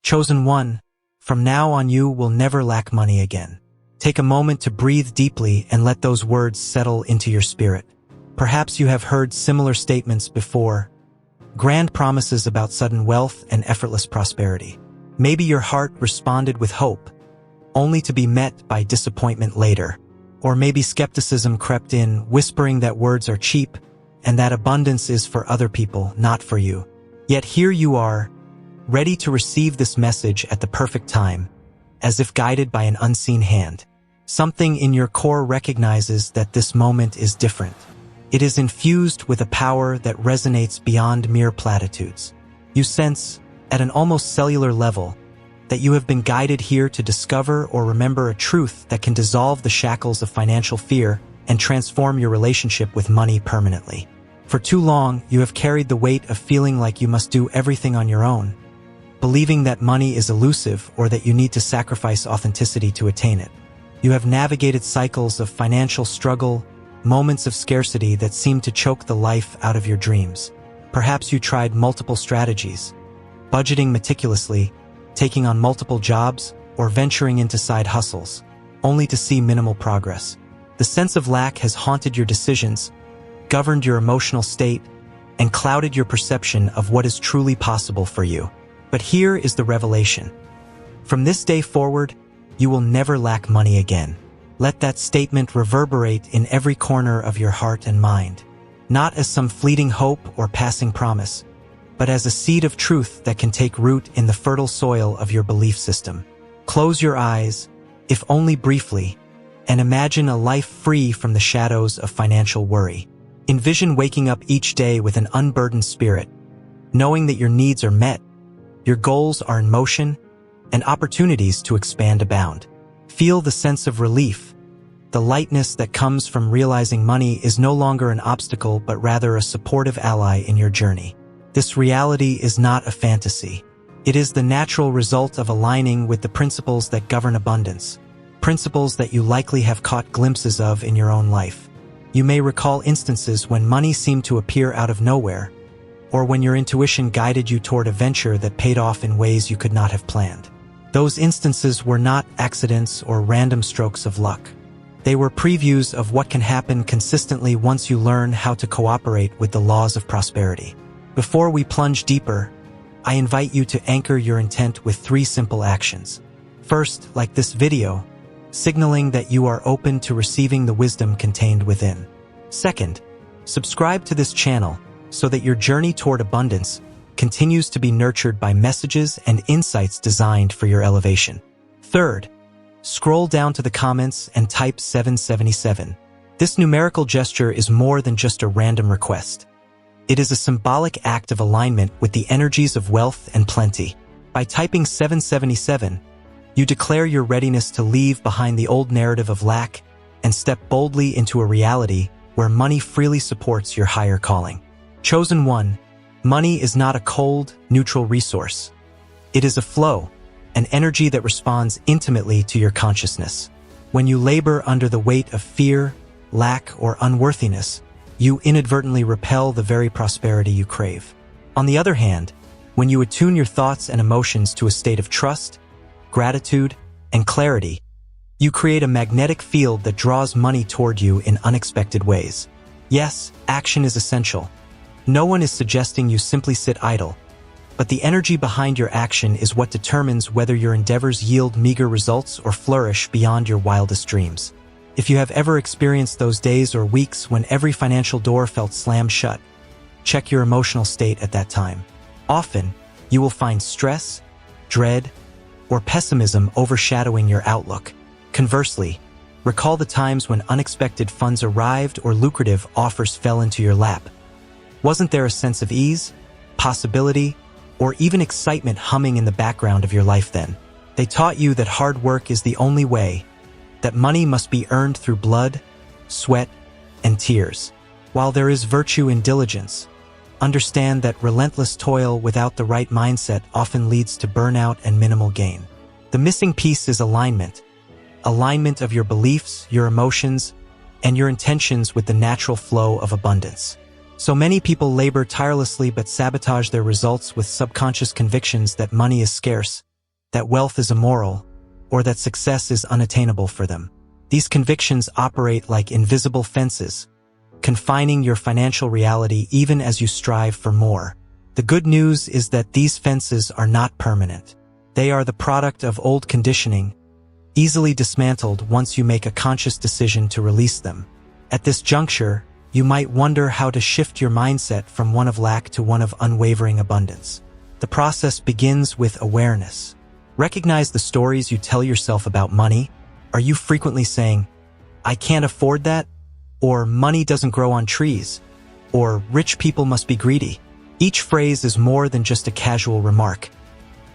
Chosen one, from now on you will never lack money again. Take a moment to breathe deeply and let those words settle into your spirit. Perhaps you have heard similar statements before. Grand promises about sudden wealth and effortless prosperity. Maybe your heart responded with hope, only to be met by disappointment later. Or maybe skepticism crept in, whispering that words are cheap and that abundance is for other people, not for you. Yet here you are, ready to receive this message at the perfect time, as if guided by an unseen hand. Something in your core recognizes that this moment is different. It is infused with a power that resonates beyond mere platitudes. You sense, at an almost cellular level, that you have been guided here to discover or remember a truth that can dissolve the shackles of financial fear and transform your relationship with money permanently. For too long, you have carried the weight of feeling like you must do everything on your own, believing that money is elusive or that you need to sacrifice authenticity to attain it. You have navigated cycles of financial struggle, moments of scarcity that seem to choke the life out of your dreams. Perhaps you tried multiple strategies, budgeting meticulously, taking on multiple jobs, or venturing into side hustles, only to see minimal progress. The sense of lack has haunted your decisions, governed your emotional state, and clouded your perception of what is truly possible for you. But here is the revelation. From this day forward, you will never lack money again. Let that statement reverberate in every corner of your heart and mind, not as some fleeting hope or passing promise, but as a seed of truth that can take root in the fertile soil of your belief system. Close your eyes, if only briefly, and imagine a life free from the shadows of financial worry. Envision waking up each day with an unburdened spirit, knowing that your needs are met, your goals are in motion, and opportunities to expand abound. Feel the sense of relief, the lightness that comes from realizing money is no longer an obstacle but rather a supportive ally in your journey. This reality is not a fantasy. It is the natural result of aligning with the principles that govern abundance, principles that you likely have caught glimpses of in your own life. You may recall instances when money seemed to appear out of nowhere, or when your intuition guided you toward a venture that paid off in ways you could not have planned. Those instances were not accidents or random strokes of luck. They were previews of what can happen consistently once you learn how to cooperate with the laws of prosperity. Before we plunge deeper, I invite you to anchor your intent with 3 simple actions. First, like this video, signaling that you are open to receiving the wisdom contained within. Second, subscribe to this channel so that your journey toward abundance continues to be nurtured by messages and insights designed for your elevation. Third, scroll down to the comments and type 777. This numerical gesture is more than just a random request. It is a symbolic act of alignment with the energies of wealth and plenty. By typing 777, you declare your readiness to leave behind the old narrative of lack and step boldly into a reality where money freely supports your higher calling. Chosen one, money is not a cold, neutral resource. It is a flow, an energy that responds intimately to your consciousness. When you labor under the weight of fear, lack, or unworthiness, you inadvertently repel the very prosperity you crave. On the other hand, when you attune your thoughts and emotions to a state of trust, gratitude, and clarity, you create a magnetic field that draws money toward you in unexpected ways. Yes, action is essential. No one is suggesting you simply sit idle, but the energy behind your action is what determines whether your endeavors yield meager results or flourish beyond your wildest dreams. If you have ever experienced those days or weeks when every financial door felt slammed shut, check your emotional state at that time. Often, you will find stress, dread, or pessimism overshadowing your outlook. Conversely, recall the times when unexpected funds arrived or lucrative offers fell into your lap. Wasn't there a sense of ease, possibility, or even excitement humming in the background of your life then? They taught you that hard work is the only way, that money must be earned through blood, sweat, and tears. While there is virtue in diligence, understand that relentless toil without the right mindset often leads to burnout and minimal gain. The missing piece is alignment. Alignment of your beliefs, your emotions, and your intentions with the natural flow of abundance. So many people labor tirelessly but sabotage their results with subconscious convictions that money is scarce, that wealth is immoral, or that success is unattainable for them. These convictions operate like invisible fences, confining your financial reality even as you strive for more. The good news is that these fences are not permanent. They are the product of old conditioning, easily dismantled once you make a conscious decision to release them. At this juncture, you might wonder how to shift your mindset from one of lack to one of unwavering abundance. The process begins with awareness. Recognize the stories you tell yourself about money. Are you frequently saying, "I can't afford that," or "money doesn't grow on trees," or "rich people must be greedy"? Each phrase is more than just a casual remark.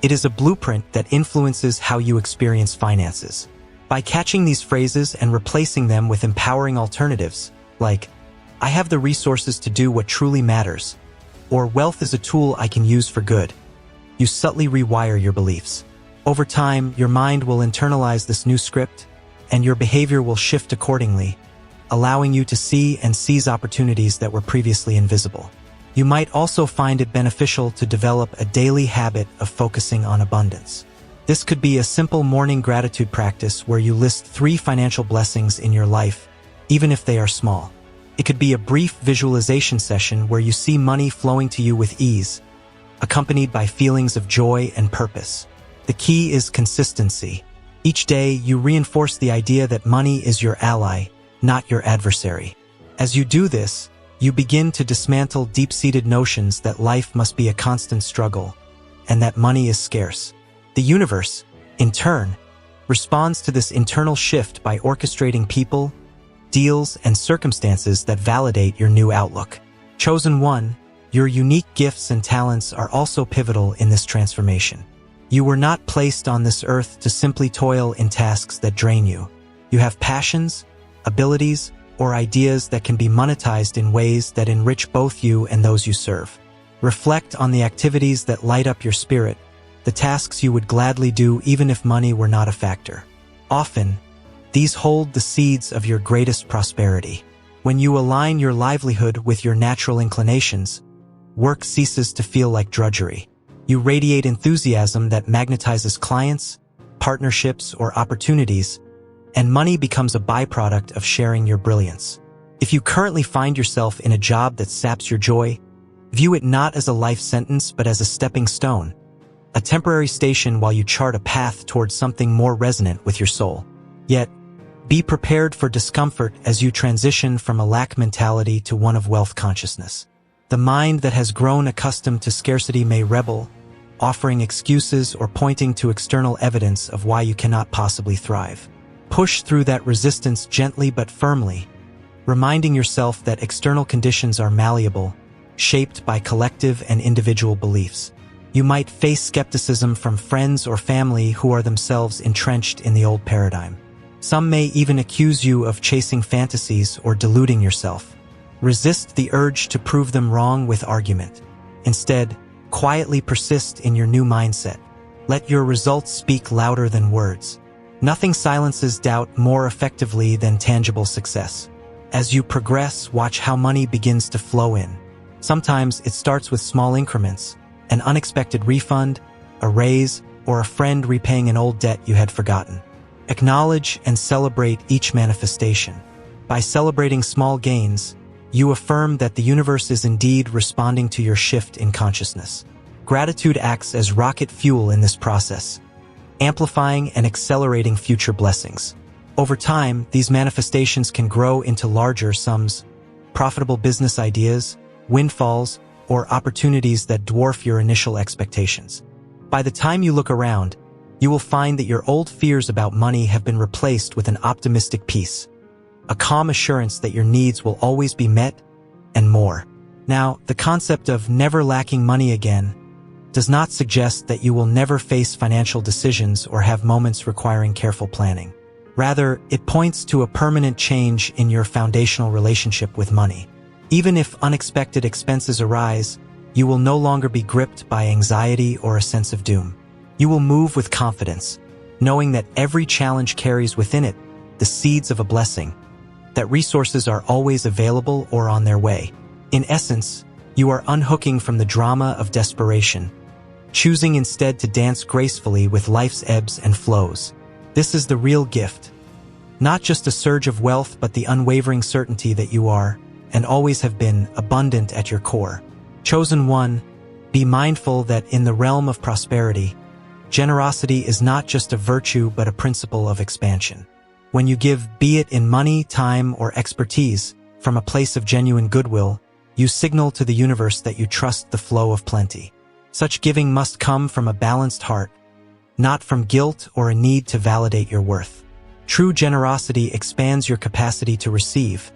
It is a blueprint that influences how you experience finances. By catching these phrases and replacing them with empowering alternatives, like, "I have the resources to do what truly matters," or "wealth is a tool I can use for good," you subtly rewire your beliefs. Over time, your mind will internalize this new script, and your behavior will shift accordingly, allowing you to see and seize opportunities that were previously invisible. You might also find it beneficial to develop a daily habit of focusing on abundance. This could be a simple morning gratitude practice where you list 3 financial blessings in your life, even if they are small. It could be a brief visualization session where you see money flowing to you with ease, accompanied by feelings of joy and purpose. The key is consistency. Each day, you reinforce the idea that money is your ally, not your adversary. As you do this, you begin to dismantle deep-seated notions that life must be a constant struggle, and that money is scarce. The universe, in turn, responds to this internal shift by orchestrating people, deals, and circumstances that validate your new outlook. Chosen one, your unique gifts and talents are also pivotal in this transformation. You were not placed on this earth to simply toil in tasks that drain you. You have passions, abilities, or ideas that can be monetized in ways that enrich both you and those you serve. Reflect on the activities that light up your spirit, the tasks you would gladly do even if money were not a factor. Often, these hold the seeds of your greatest prosperity. When you align your livelihood with your natural inclinations, work ceases to feel like drudgery. You radiate enthusiasm that magnetizes clients, partnerships, or opportunities, and money becomes a byproduct of sharing your brilliance. If you currently find yourself in a job that saps your joy, view it not as a life sentence but as a stepping stone, a temporary station while you chart a path towards something more resonant with your soul. Yet, be prepared for discomfort as you transition from a lack mentality to one of wealth consciousness. The mind that has grown accustomed to scarcity may rebel, offering excuses or pointing to external evidence of why you cannot possibly thrive. Push through that resistance gently but firmly, reminding yourself that external conditions are malleable, shaped by collective and individual beliefs. You might face skepticism from friends or family who are themselves entrenched in the old paradigm. Some may even accuse you of chasing fantasies or deluding yourself. Resist the urge to prove them wrong with argument. Instead, quietly persist in your new mindset. Let your results speak louder than words. Nothing silences doubt more effectively than tangible success. As you progress, watch how money begins to flow in. Sometimes it starts with small increments, an unexpected refund, a raise, or a friend repaying an old debt you had forgotten. Acknowledge and celebrate each manifestation. By celebrating small gains, you affirm that the universe is indeed responding to your shift in consciousness. Gratitude acts as rocket fuel in this process, amplifying and accelerating future blessings. Over time, these manifestations can grow into larger sums, profitable business ideas, windfalls, or opportunities that dwarf your initial expectations. By the time you look around, you will find that your old fears about money have been replaced with an optimistic peace, a calm assurance that your needs will always be met, and more. Now, the concept of never lacking money again does not suggest that you will never face financial decisions or have moments requiring careful planning. Rather, it points to a permanent change in your foundational relationship with money. Even if unexpected expenses arise, you will no longer be gripped by anxiety or a sense of doom. You will move with confidence, knowing that every challenge carries within it the seeds of a blessing, that resources are always available or on their way. In essence, you are unhooking from the drama of desperation, choosing instead to dance gracefully with life's ebbs and flows. This is the real gift. Not just a surge of wealth, but the unwavering certainty that you are, and always have been, abundant at your core. Chosen one, be mindful that in the realm of prosperity, generosity is not just a virtue but a principle of expansion. When you give, be it in money, time, or expertise, from a place of genuine goodwill, you signal to the universe that you trust the flow of plenty. Such giving must come from a balanced heart, not from guilt or a need to validate your worth. True generosity expands your capacity to receive,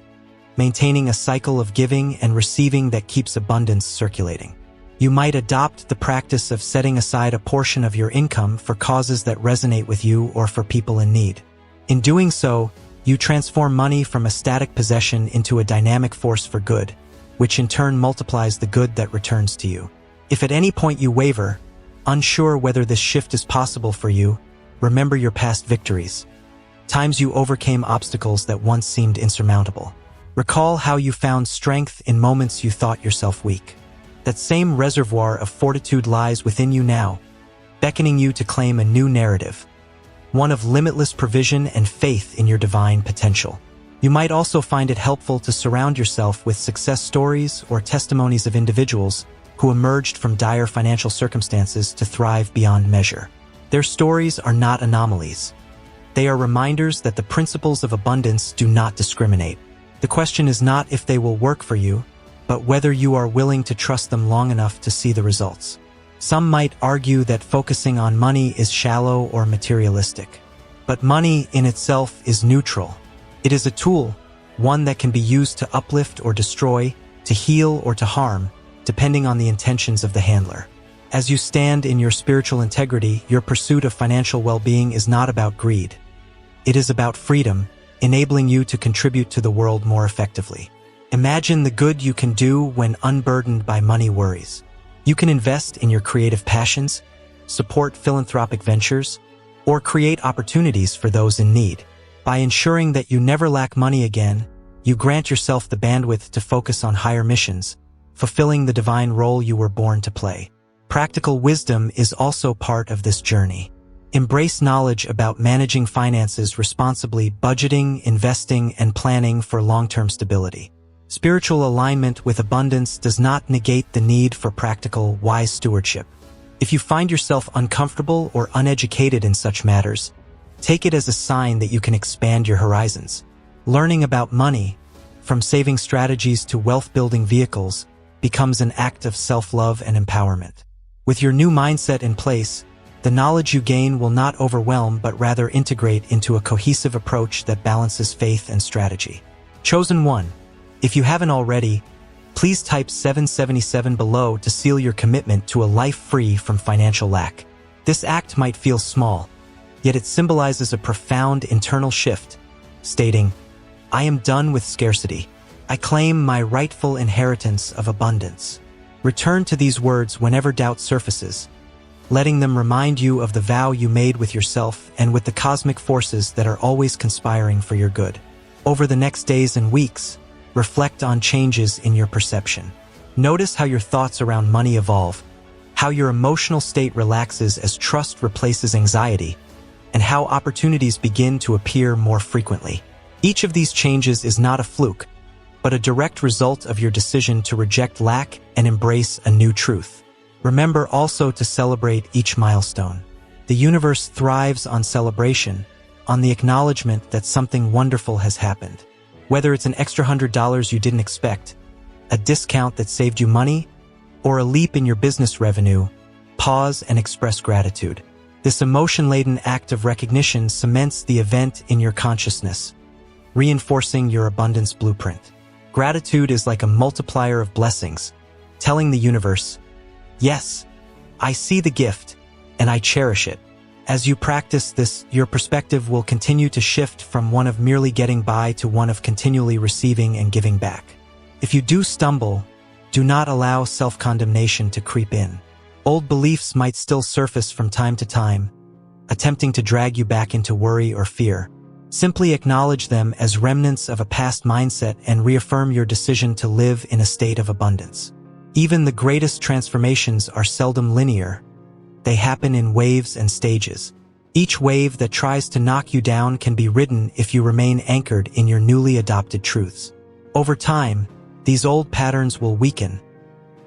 maintaining a cycle of giving and receiving that keeps abundance circulating. You might adopt the practice of setting aside a portion of your income for causes that resonate with you or for people in need. In doing so, you transform money from a static possession into a dynamic force for good, which in turn multiplies the good that returns to you. If at any point you waver, unsure whether this shift is possible for you, remember your past victories. Times you overcame obstacles that once seemed insurmountable. Recall how you found strength in moments you thought yourself weak. That same reservoir of fortitude lies within you now, beckoning you to claim a new narrative, one of limitless provision and faith in your divine potential. You might also find it helpful to surround yourself with success stories or testimonies of individuals who emerged from dire financial circumstances to thrive beyond measure. Their stories are not anomalies. They are reminders that the principles of abundance do not discriminate. The question is not if they will work for you, but whether you are willing to trust them long enough to see the results. Some might argue that focusing on money is shallow or materialistic. But money in itself is neutral. It is a tool, one that can be used to uplift or destroy, to heal or to harm, depending on the intentions of the handler. As you stand in your spiritual integrity, your pursuit of financial well-being is not about greed. It is about freedom, enabling you to contribute to the world more effectively. Imagine the good you can do when unburdened by money worries. You can invest in your creative passions, support philanthropic ventures, or create opportunities for those in need. By ensuring that you never lack money again, you grant yourself the bandwidth to focus on higher missions, fulfilling the divine role you were born to play. Practical wisdom is also part of this journey. Embrace knowledge about managing finances responsibly, budgeting, investing, and planning for long-term stability. Spiritual alignment with abundance does not negate the need for practical, wise stewardship. If you find yourself uncomfortable or uneducated in such matters, take it as a sign that you can expand your horizons. Learning about money, from saving strategies to wealth-building vehicles, becomes an act of self-love and empowerment. With your new mindset in place, the knowledge you gain will not overwhelm but rather integrate into a cohesive approach that balances faith and strategy. Chosen one, if you haven't already, please type 777 below to seal your commitment to a life free from financial lack. This act might feel small, yet it symbolizes a profound internal shift, stating, "I am done with scarcity. I claim my rightful inheritance of abundance." Return to these words whenever doubt surfaces, letting them remind you of the vow you made with yourself and with the cosmic forces that are always conspiring for your good. Over the next days and weeks, reflect on changes in your perception. Notice how your thoughts around money evolve, how your emotional state relaxes as trust replaces anxiety, and how opportunities begin to appear more frequently. Each of these changes is not a fluke, but a direct result of your decision to reject lack and embrace a new truth. Remember also to celebrate each milestone. The universe thrives on celebration, on the acknowledgement that something wonderful has happened. Whether it's an extra $100 you didn't expect, a discount that saved you money, or a leap in your business revenue, pause and express gratitude. This emotion-laden act of recognition cements the event in your consciousness, reinforcing your abundance blueprint. Gratitude is like a multiplier of blessings, telling the universe, "Yes, I see the gift, and I cherish it." As you practice this, your perspective will continue to shift from one of merely getting by to one of continually receiving and giving back. If you do stumble, do not allow self-condemnation to creep in. Old beliefs might still surface from time to time, attempting to drag you back into worry or fear. Simply acknowledge them as remnants of a past mindset and reaffirm your decision to live in a state of abundance. Even the greatest transformations are seldom linear, They happen in waves and stages. Each wave that tries to knock you down can be ridden if you remain anchored in your newly adopted truths. Over time, these old patterns will weaken,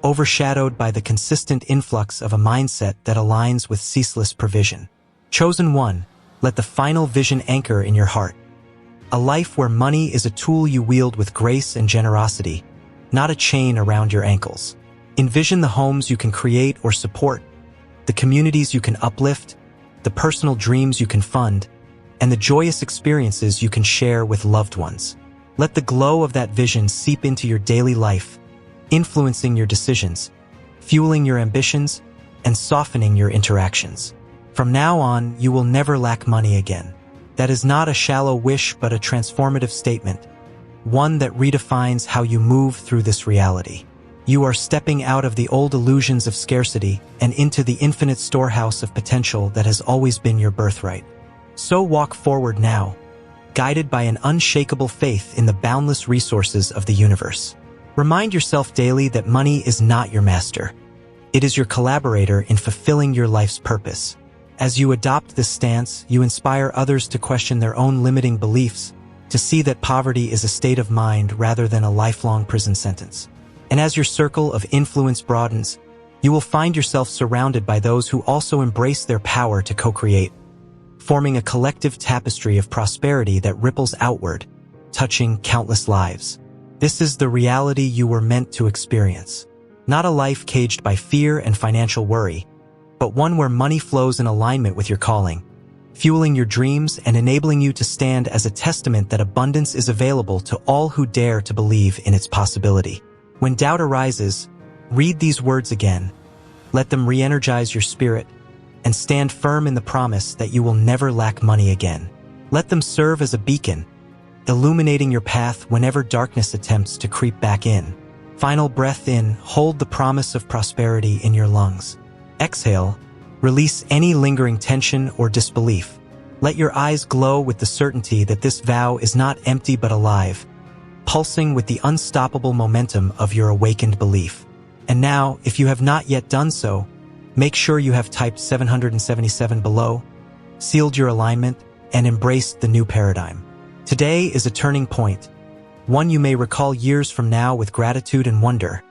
overshadowed by the consistent influx of a mindset that aligns with ceaseless provision. Chosen one, let the final vision anchor in your heart. A life where money is a tool you wield with grace and generosity, not a chain around your ankles. Envision the homes you can create or support, the communities you can uplift, the personal dreams you can fund, and the joyous experiences you can share with loved ones. Let the glow of that vision seep into your daily life, influencing your decisions, fueling your ambitions, and softening your interactions. From now on, you will never lack money again. That is not a shallow wish but a transformative statement, one that redefines how you move through this reality. You are stepping out of the old illusions of scarcity and into the infinite storehouse of potential that has always been your birthright. So walk forward now, guided by an unshakable faith in the boundless resources of the universe. Remind yourself daily that money is not your master. It is your collaborator in fulfilling your life's purpose. As you adopt this stance, you inspire others to question their own limiting beliefs, to see that poverty is a state of mind rather than a lifelong prison sentence. And as your circle of influence broadens, you will find yourself surrounded by those who also embrace their power to co-create, forming a collective tapestry of prosperity that ripples outward, touching countless lives. This is the reality you were meant to experience. Not a life caged by fear and financial worry, but one where money flows in alignment with your calling, fueling your dreams and enabling you to stand as a testament that abundance is available to all who dare to believe in its possibility. When doubt arises, read these words again. Let them re-energize your spirit and stand firm in the promise that you will never lack money again. Let them serve as a beacon, illuminating your path whenever darkness attempts to creep back in. Final breath in, hold the promise of prosperity in your lungs. Exhale, release any lingering tension or disbelief. Let your eyes glow with the certainty that this vow is not empty but alive, pulsing with the unstoppable momentum of your awakened belief. And now, if you have not yet done so, make sure you have typed 777 below, sealed your alignment, and embraced the new paradigm. Today is a turning point, one you may recall years from now with gratitude and wonder.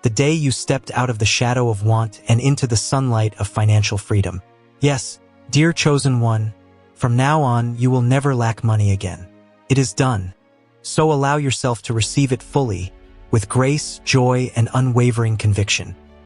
The day you stepped out of the shadow of want and into the sunlight of financial freedom. Yes, dear chosen one, from now on you will never lack money again. It is done. So allow yourself to receive it fully, with grace, joy, and unwavering conviction.